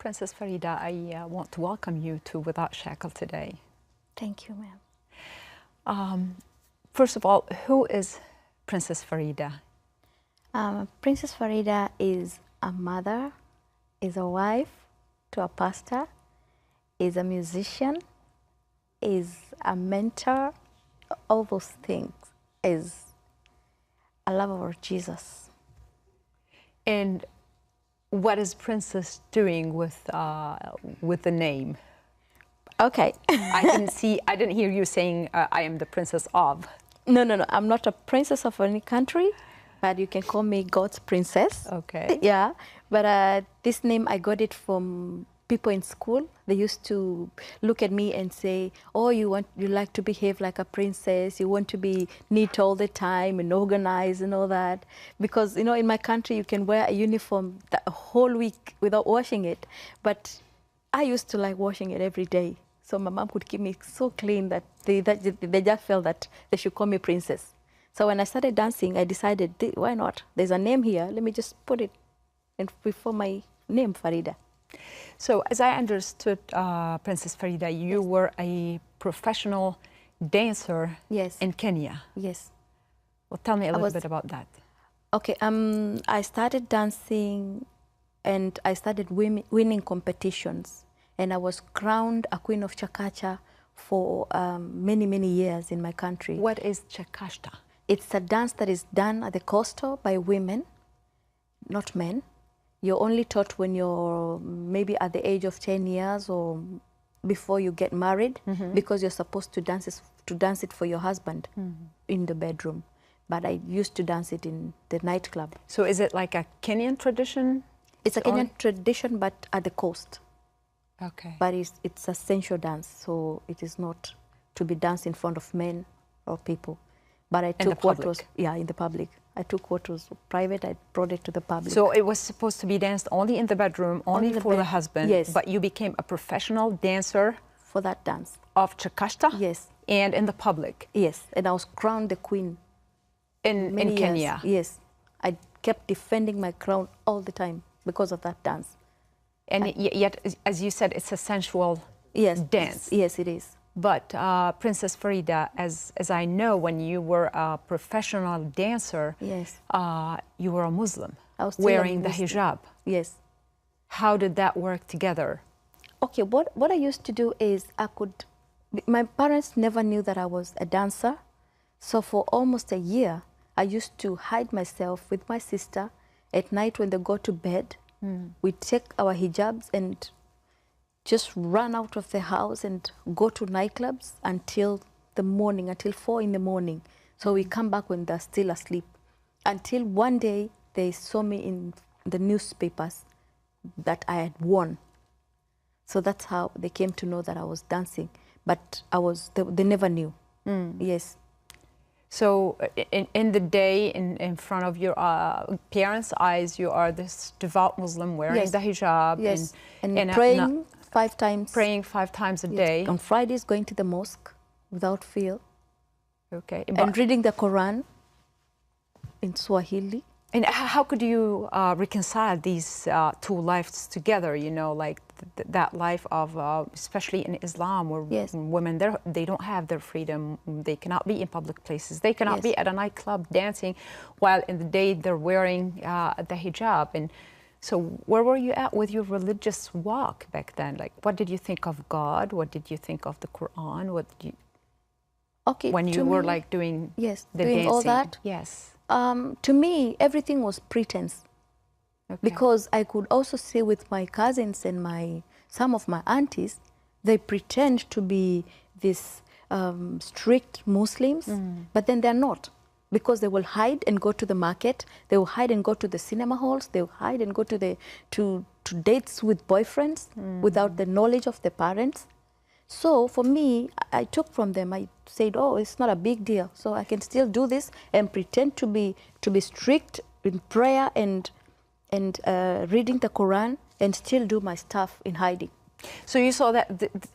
Princess Farida, I want to welcome you to Without Shackle today. Thank you, ma'am. First of all, who is Princess Farida? Princess Farida is a mother, is a wife to a pastor, is a musician, is a mentor, all those things, is a lover of Jesus. And what is Princess doing with the name? Okay. I didn't hear you saying I am the princess of. No. I'm not a princess of any country, but you can call me God's princess. Okay. Yeah. But this name, I got it from people in school. They used to look at me and say, oh, you like to behave like a princess. You want to be neat all the time and organized and all that. Because, you know, in my country, you can wear a uniform the whole week without washing it. But I used to like washing it every day. So my mom could keep me so clean that they just felt that they should call me princess. So when I started dancing, I decided, why not? There's a name here. Let me just put it before my name, Farida. So as I understood, Princess Farida, you were a professional dancer in Kenya. Yes. Well, tell me a little bit about that. Okay. I started dancing and I started winning competitions. And I was crowned a queen of Chakacha for many, many years in my country. What is Chakashta? It's a dance that is done at the coastal by women, not men. You're only taught when you're maybe at the age of 10 years or before you get married, because you're supposed to dance it for your husband in the bedroom. But I used to dance it in the nightclub. So is it like a Kenyan tradition? It's a Kenyan tradition, but at the coast. Okay. But it's a sensual dance, so it is not to be danced in front of men or people. But I took what was in the public. I took what was private. I brought it to the public. So it was supposed to be danced only in the bedroom, only for the husband. Yes. But you became a professional dancer for that dance of Chakashta. Yes. And in the public. Yes. And I was crowned the queen in Kenya. Yes. I kept defending my crown all the time because of that dance. And yet, as you said, it's a sensual dance. Yes, it is. But Princess Farida, as I know, when you were a professional dancer, you were a Muslim, wearing the hijab. Yes. How did that work together? Okay, what I used to do is my parents never knew that I was a dancer. So for almost a year, I used to hide myself with my sister at night when they go to bed. We take our hijabs and just run out of the house and go to nightclubs until the morning, until 4 in the morning. So we come back when they're still asleep. Until one day they saw me in the newspapers that I had won. So that's how they came to know that I was dancing. But they never knew. Yes. So in the day, in front of your parents' eyes, you are this devout Muslim wearing the hijab. Yes. And praying 5 times. Praying 5 times a day. On Fridays, going to the mosque without fail. Okay. And reading the Quran in Swahili. And how could you reconcile these 2 lives together, you know, like that life of, especially in Islam, where women, they don't have their freedom. They cannot be in public places. They cannot be at a nightclub dancing, while in the day they're wearing the hijab. And so where were you at with your religious walk back then? Like, what did you think of God? What did you think of the Quran? What did you... when you were like doing the dancing? All that? Yes. To me, everything was pretense. Okay. Because I could also see with my cousins and some of my aunties, they pretend to be these strict Muslims, but then they're not. Because they will hide and go to the market, they will hide and go to the cinema halls, they will hide and go to dates with boyfriends without the knowledge of the parents. So for me, I took from them, I said, oh, it's not a big deal. So I can still do this and pretend to be strict in prayer and reading the Quran and still do my stuff in hiding. So you saw that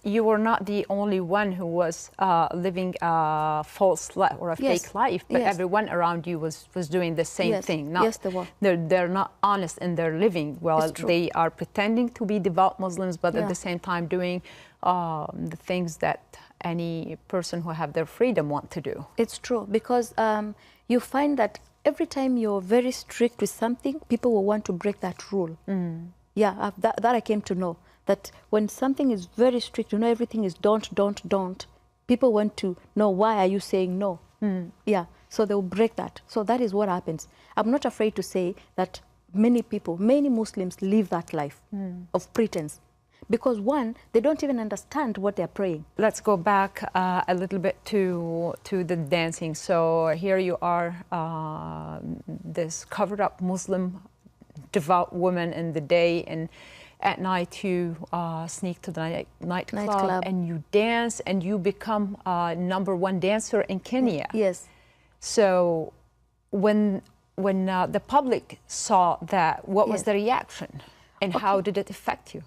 you were not the only one who was living a false life or a fake life, but everyone around you was doing the same thing. Yes, they were. They're not honest in their living. Well, they are pretending to be devout Muslims, but at the same time doing the things that any person who have their freedom want to do. It's true, because you find that every time you're very strict with something, people will want to break that rule. Yeah, that I came to know. That when something is very strict, you know, everything is don't, people want to know, why are you saying no? Yeah, so they will break that. So that is what happens. I'm not afraid to say that many people, many Muslims live that life of pretense. Because one, they don't even understand what they're praying. Let's go back a little bit to the dancing. So here you are, this covered up Muslim devout woman in the day, and at night you sneak to the nightclub and you dance, and you become #1 dancer in Kenya. Yes. So when the public saw that, what was the reaction, and how did it affect you?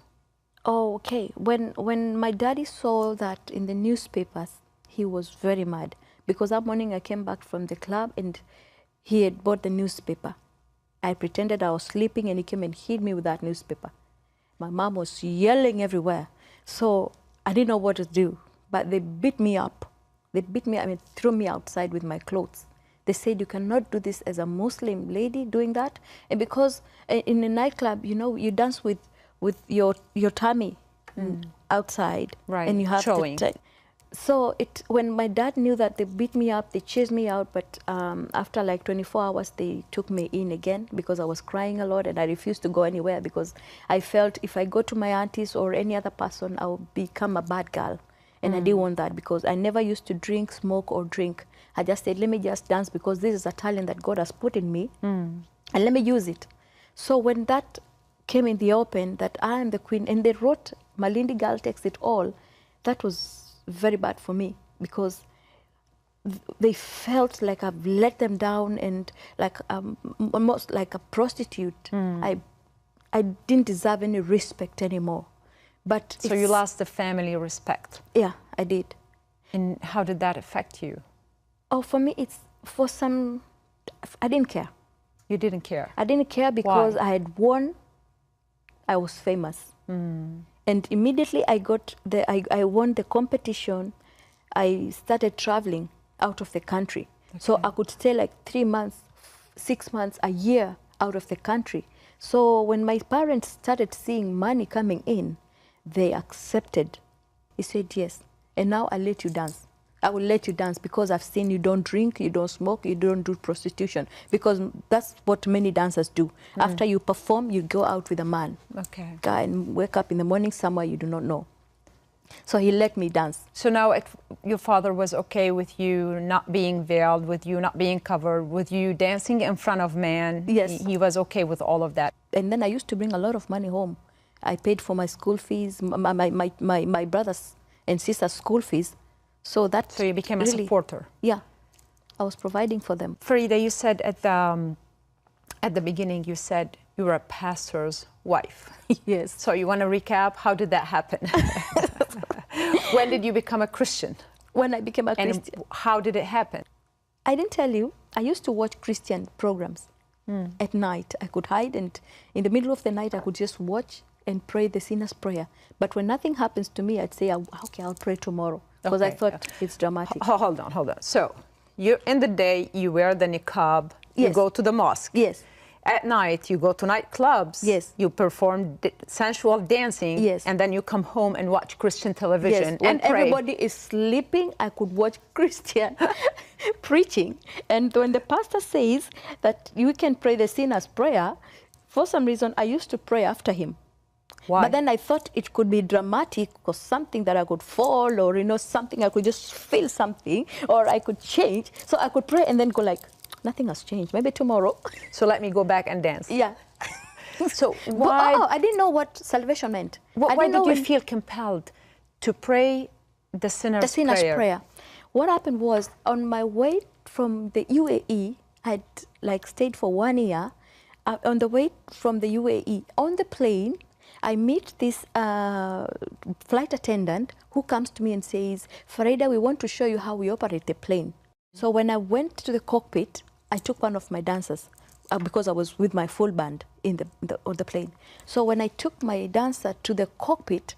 Oh, okay. When my daddy saw that in the newspapers, he was very mad, because that morning I came back from the club and he had bought the newspaper. I pretended I was sleeping and he came and hit me with that newspaper. My mom was yelling everywhere. So I didn't know what to do, but they beat me up. They beat me, I mean, threw me outside with my clothes. They said, you cannot do this as a Muslim lady doing that. And because in a nightclub, you know, you dance with your tummy outside. Right, and you have showing. So when my dad knew that they beat me up, they chased me out, but after like 24 hours, they took me in again because I was crying a lot and I refused to go anywhere because I felt if I go to my aunties or any other person, I will become a bad girl. And I didn't want that because I never used to drink, smoke, or drink. I just said, let me just dance because this is a talent that God has put in me and let me use it. So when that came in the open, that I am the queen, and they wrote, Malindi Girl Takes It All, that was very bad for me because they felt like I've let them down and like almost like a prostitute. I didn't deserve any respect anymore. But so you lost the family respect. Yeah, I did. And how did that affect you? Oh, for me, it's for some, I didn't care. You didn't care? I didn't care because I had won. I was famous. And immediately I won the competition. I started traveling out of the country. So I could stay like 3 months, 6 months, a year out of the country. So when my parents started seeing money coming in, they accepted. He said, yes, and now I'll let you dance. I will let you dance because I've seen you don't drink, you don't smoke, you don't do prostitution. Because that's what many dancers do. After you perform, you go out with a man. Okay. Guy, and wake up in the morning somewhere you do not know. So he let me dance. So now your father was okay with you not being veiled, with you not being covered, with you dancing in front of man? Yes. He was okay with all of that? And then I used to bring a lot of money home. I paid for my school fees, my brothers and sisters' school fees. So you became a supporter? Yeah, I was providing for them. Farida, you said at the beginning, you said you were a pastor's wife. Yes. So you want to recap? How did that happen? When did you become a Christian? When I became a Christian. And how did it happen? I didn't tell you. I used to watch Christian programs at night. I could hide, and in the middle of the night, I could just watch and pray the sinner's prayer. But when nothing happens to me, I'd say, okay, I'll pray tomorrow. Because I thought it's dramatic. Hold on. So, in the day, you wear the niqab, yes. You go to the mosque. Yes. At night, you go to nightclubs. Yes. You perform sensual dancing. Yes. And then you come home and watch Christian television. Yes. And when everybody is sleeping, I could watch Christian preaching. And when the pastor says that you can pray the sinner's prayer, for some reason, I used to pray after him. Why? But then I thought it could be dramatic or something that I could fall or, you know, something I could just feel something or I could change. So I could pray and then go like, nothing has changed. Maybe tomorrow. So let me go back and dance. Yeah. So why? I didn't know what salvation meant. Why did you feel compelled to pray the sinner's prayer? What happened was on my way from the UAE, I'd like stayed for 1 year. On the way from the UAE, on the plane, I meet this flight attendant who comes to me and says, Farida, we want to show you how we operate the plane. So when I went to the cockpit, I took one of my dancers because I was with my full band on the plane. So when I took my dancer to the cockpit,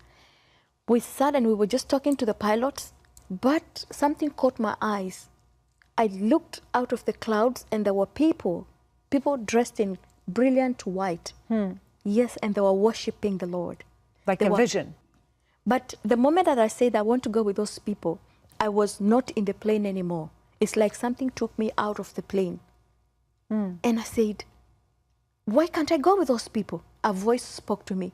we sat and we were just talking to the pilots, but something caught my eyes. I looked out of the clouds and there were people dressed in brilliant white. Yes, and they were worshiping the Lord. Like a vision. But the moment that I said I want to go with those people, I was not in the plane anymore. It's like something took me out of the plane. And I said, why can't I go with those people? A voice spoke to me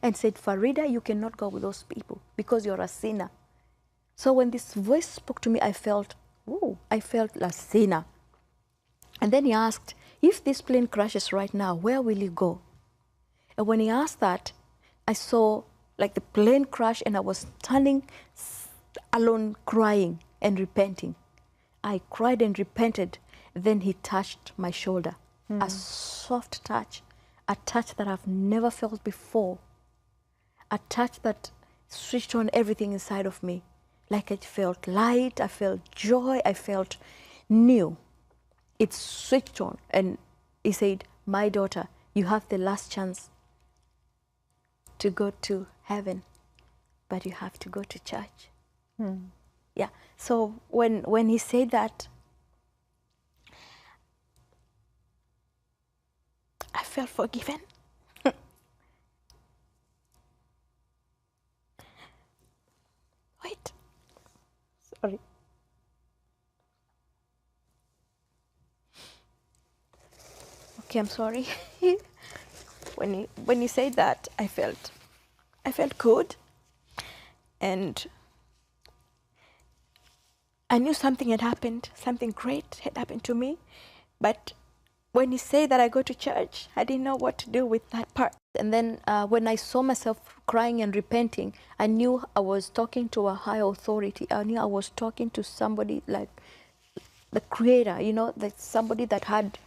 and said, Farida, you cannot go with those people because you're a sinner. So when this voice spoke to me, I felt a sinner. And then he asked, if this plane crashes right now, where will you go? And when he asked that, I saw like the plane crash and I was standing alone crying and repenting. I cried and repented. Then he touched my shoulder, a soft touch, a touch that I've never felt before, a touch that switched on everything inside of me. Like I felt light, I felt joy, I felt new. It switched on and he said, my daughter, you have the last chance to go to heaven, but you have to go to church. Yeah, so when he said that, I felt forgiven. Wait, sorry. Okay, I'm sorry. When he said that, I felt good, and I knew something had happened, something great had happened to me, but when he said that I go to church, I didn't know what to do with that part. And then when I saw myself crying and repenting, I knew I was talking to a higher authority. I knew I was talking to somebody like the Creator, you know, like somebody that had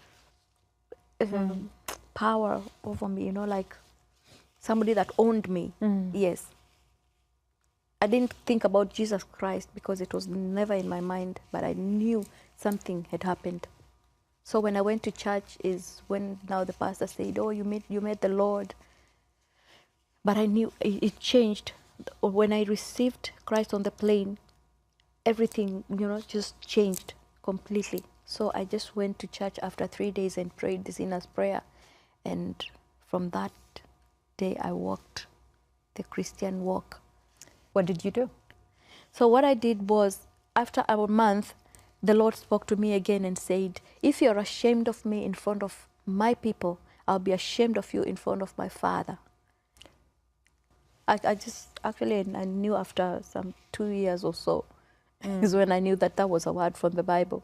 power over me, you know, like somebody that owned me. Yes. I didn't think about Jesus Christ because it was never in my mind, but I knew something had happened. So when I went to church is when now the pastor said, oh, you met the Lord. But I knew it changed. When I received Christ on the plane, everything, you know, just changed completely. So I just went to church after 3 days and prayed the sinner's prayer. And from that day, I walked the Christian walk. What did you do? So what I did was, after a month, the Lord spoke to me again and said, if you're ashamed of me in front of my people, I'll be ashamed of you in front of my Father. I knew after some 2 years or so is when I knew that was a word from the Bible.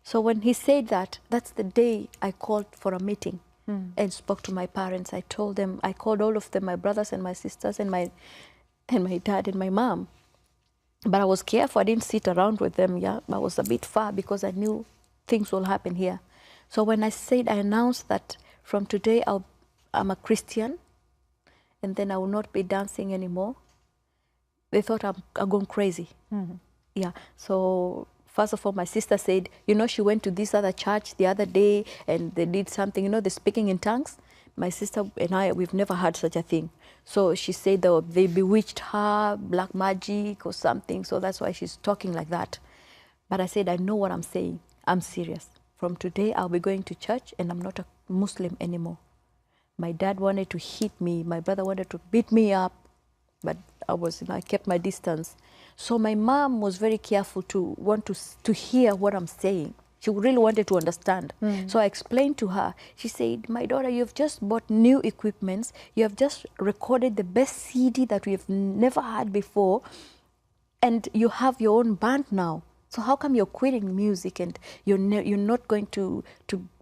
So when he said that, that's the day I called for a meeting and spoke to my parents. I told them, I called all of them, my brothers and my sisters and my dad and my mom. But I was careful. I didn't sit around with them. Yeah, I was a bit far because I knew things will happen here. So when I announced that from today I'm a Christian, and then I will not be dancing anymore, they thought I'm going crazy. Yeah. So first of all, my sister said, you know, she went to this other church the other day and they did something, you know, the speaking in tongues. My sister and I, we've never had such a thing. So she said they bewitched her, black magic or something. So that's why she's talking like that. But I said, I know what I'm saying. I'm serious. From today, I'll be going to church and I'm not a Muslim anymore. My dad wanted to hit me. My brother wanted to beat me up. But I kept my distance. So my mom was very careful to hear what I'm saying. She really wanted to understand. So I explained to her. She said, my daughter, you've just bought new equipments. You have just recorded the best CD that we've never had before. And you have your own band now. So how come you're quitting music and you're not going to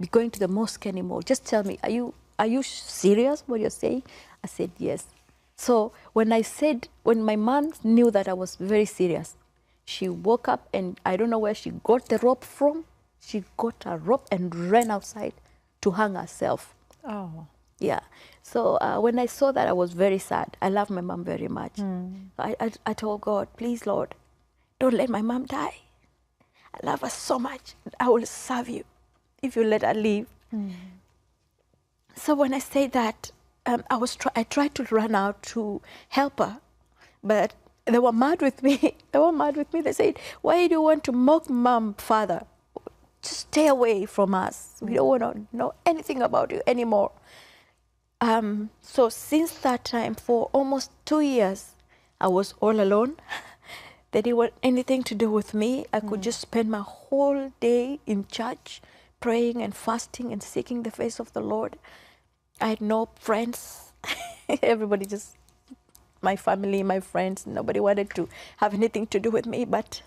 be going to the mosque anymore? Just tell me, are you serious what you're saying? I said, yes. So when my mom knew that I was very serious, she woke up and I don't know where she got the rope from. She got a rope and ran outside to hang herself. Oh. Yeah. So when I saw that, I was very sad. I love my mom very much. I told God, please, Lord, don't let my mom die. I love her so much. I will serve you if you let her live. So when I say that, I tried to run out to help her, but they were mad with me. They were mad with me. They said, why do you want to mock mom, father? Just stay away from us. We don't want to know anything about you anymore. So since that time, for almost 2 years, I was all alone. They didn't want anything to do with me. I could just spend my whole day in church, praying and fasting and seeking the face of the Lord. I had no friends. Everybody just, my family, my friends, nobody wanted to have anything to do with me, but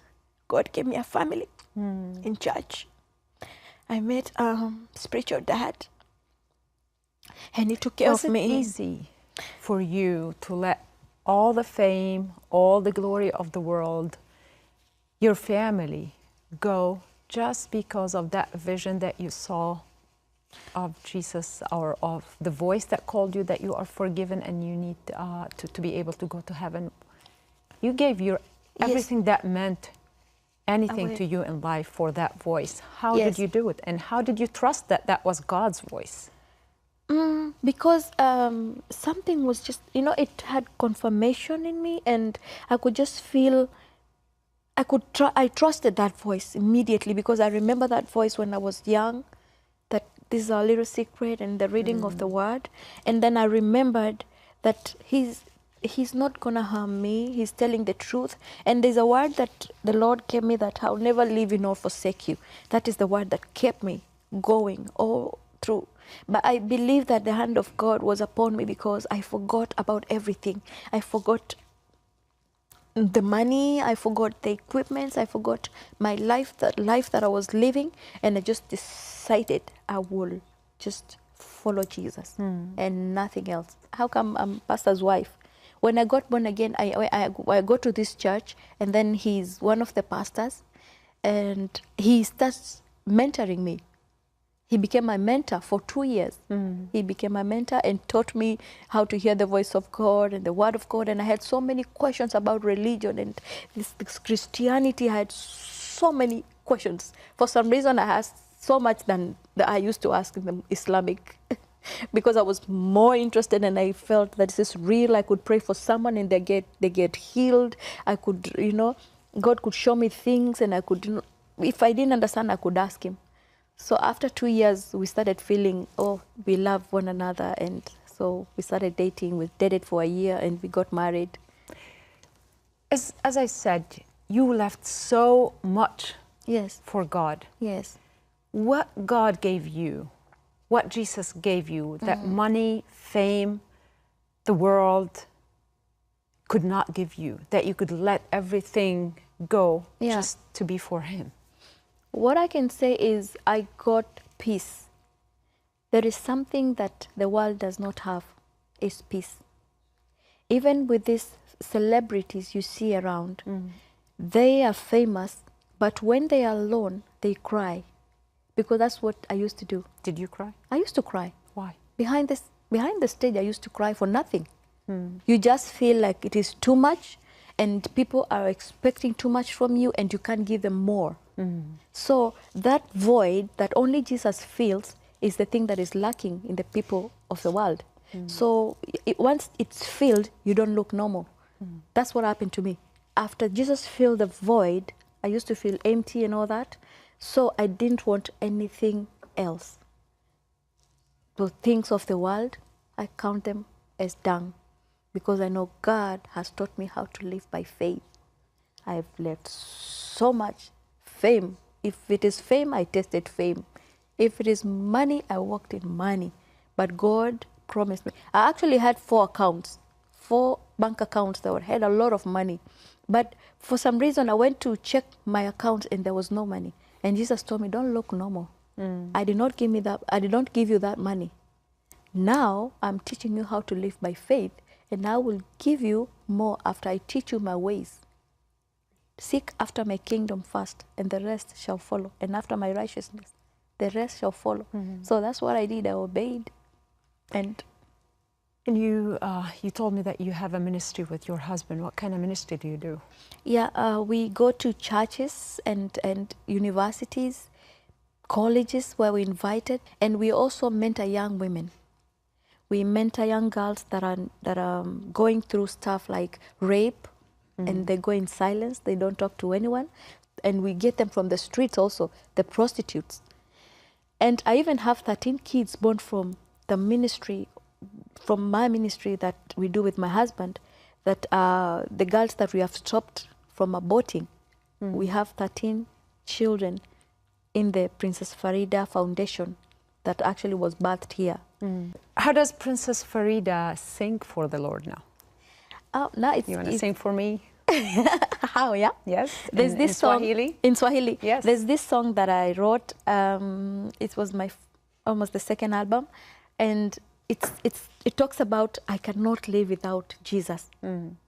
God gave me a family in church. I met spiritual dad, and he took care of me. Was it easy for you to let all the fame, all the glory of the world, your family, go just because of that vision that you saw of Jesus, or of the voice that called you that you are forgiven and you need to be able to go to heaven? You gave your everything that meant anything to you in life for that voice. How did you do it? And how did you trust that that was God's voice? Because something was just, it had confirmation in me, and I could just feel, I trusted that voice immediately, because I remember that voice when I was young, that this is our little secret and the reading of the word. And then I remembered that he's not gonna harm me. He's telling the truth. And there's a word that the Lord gave me, that I'll never leave you nor forsake you. That is the word that kept me going all through. But I believe that the hand of God was upon me, because I forgot about everything. I forgot the money, I forgot the equipment, I forgot my life, that I was living, and I just decided I will just follow Jesus and nothing else. How come I'm pastor's wife? When I got born again, I go to this church, and then he's one of the pastors, and he starts mentoring me. He became my mentor for 2 years. He became my mentor and taught me how to hear the voice of God and the word of God. And I had so many questions about religion and this Christianity. I had so many questions. For some reason, I asked so much than I used to ask in the Islamic, because I was more interested, and I felt that this is real. I could pray for someone and they get healed. I could, God could show me things, and I could, if I didn't understand, I could ask him. So after 2 years, we started feeling, we love one another. And so we started dating. We dated for a year, and we got married. As I said, you left so much for God. Yes. What God gave you, what Jesus gave you, that money, fame, the world could not give you, that you could let everything go just to be for him? What I can say is I got peace. There is something that the world does not have, is peace. Even with these celebrities you see around, they are famous, but when they are alone, they cry. Because that's what I used to do. Did you cry? I used to cry. Why? Behind the stage, I used to cry for nothing. You just feel like it is too much, and people are expecting too much from you, and you can't give them more. So that void that only Jesus fills is the thing that is lacking in the people of the world. So once it's filled, you don't look normal. That's what happened to me. After Jesus filled the void, I used to feel empty and all that. So I didn't want anything else. The things of the world, I count them as dung, because I know God has taught me how to live by faith. I've left so much. Fame. If it is fame, I tasted fame. If it is money, I walked in money. But God promised me. I actually had 4 accounts, 4 bank accounts that had a lot of money. But for some reason, I went to check my accounts and there was no money. And Jesus told me, don't look normal. I did not give you that money. Now I'm teaching you how to live by faith, and I will give you more after I teach you my ways. Seek after my kingdom first, and the rest shall follow. And after my righteousness, the rest shall follow. So that's what I did. I obeyed. And you told me that you have a ministry with your husband. What kind of ministry do you do? yeah, we go to churches and universities, colleges where we're invited, and we also mentor young women. We mentor young girls that are going through stuff like rape, and they go in silence. They don't talk to anyone, and we get them from the streets also, the prostitutes. And I even have 13 kids born from the ministry, from my ministry that we do with my husband, that the girls that we have stopped from aborting. We have 13 children in the Princess Farida Foundation that actually was birthed here. How does Princess Farida sing for the Lord now? Now You want to sing for me? How, yeah? Yes. There's this in song Swahili? in Swahili. Yes. There's this song that I wrote. It was my almost the second album, and it talks about I cannot live without Jesus.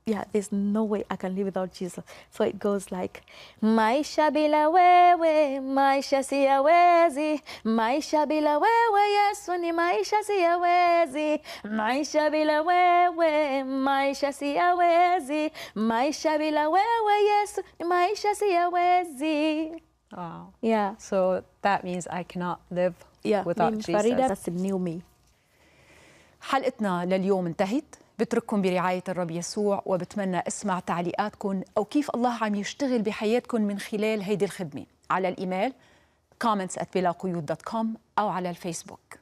Yeah, there's no way I can live without Jesus. So it goes like, maisha bila wewe, maisha siyawezi, maisha bila wewe Yesu ni maisha siyawezi, maisha bila wewe, maisha siyawezi, maisha bila wewe Yesu ni maisha siyawezi. Wow. Yeah. So that means I cannot live without Jesus. Farida, that's the new me. حلقتنا لليوم انتهت. بترككم برعاية الرب يسوع، وبتمنى اسمع تعليقاتكم أو كيف الله عم يشتغل بحياتكم من خلال هيدي الخدمة على الإيميل comments@bilaquyud.com أو على الفيسبوك.